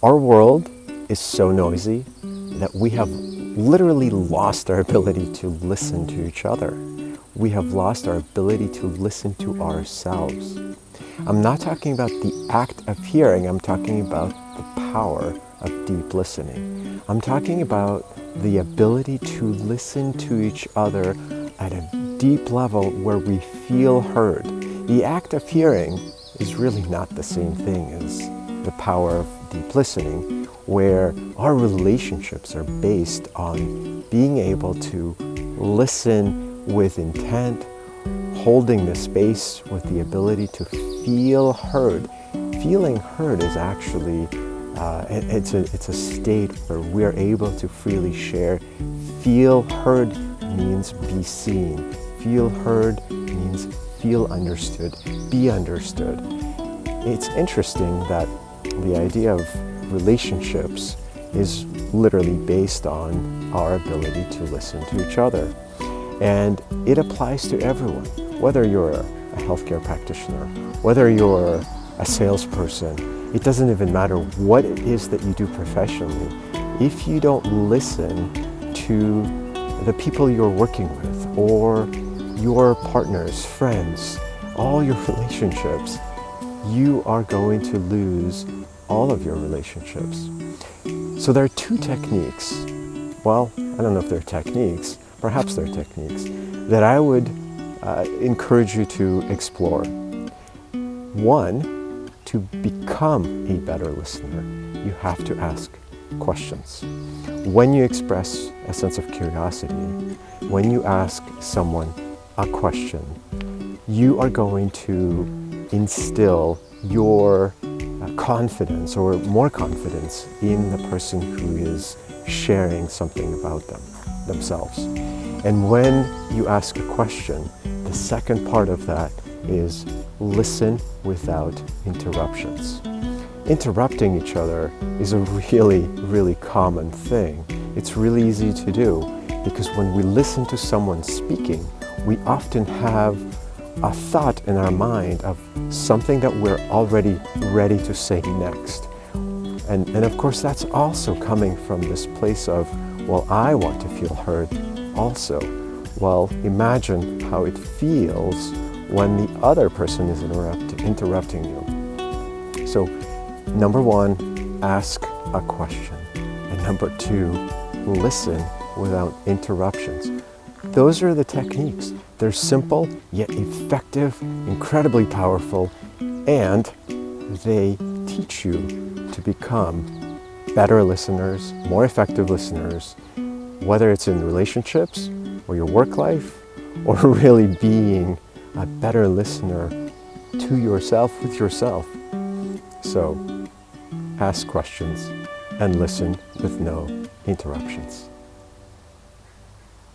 Our world is so noisy that we have literally lost our ability to listen to each other. We have lost our ability to listen to ourselves. I'm not talking about the act of hearing, I'm talking about the power of deep listening. I'm talking about the ability to listen to each other at a deep level where we feel heard. The act of hearing is really not the same thing as the power of deep listening, where our relationships are based on being able to listen with intent, holding the space with the ability to feel heard. Feeling heard is actually, it's a state where we're able to freely share. Feel heard means be seen. Feel heard means feel understood, be understood. It's interesting that the idea of relationships is literally based on our ability to listen to each other. And it applies to everyone, whether you're a healthcare practitioner, whether you're a salesperson. It doesn't even matter what it is that you do professionally. If you don't listen to the people you're working with or your partners, friends, all your relationships, you are going to lose all of your relationships. So there are two techniques, well, I don't know if they're techniques, perhaps they're techniques, that I would encourage you to explore. One, to become a better listener, you have to ask questions. When you express a sense of curiosity, when you ask someone a question, you are going to instill your confidence or more confidence in the person who is sharing something about themselves. And when you ask a question, the second part of that is listen without interruptions. Interrupting each other is a really, really common thing. It's really easy to do because when we listen to someone speaking, we often have a thought in our mind of something that we're already ready to say next. And of course that's also coming from this place of, well, I want to feel heard also. Well, imagine how it feels when the other person is interrupting you. So, number one, ask a question. And number two, listen without interruptions. Those are the techniques. They're simple, yet effective, incredibly powerful, and they teach you to become better listeners, more effective listeners, whether it's in relationships or your work life, or really being a better listener to yourself, with yourself. So, ask questions and listen with no interruptions.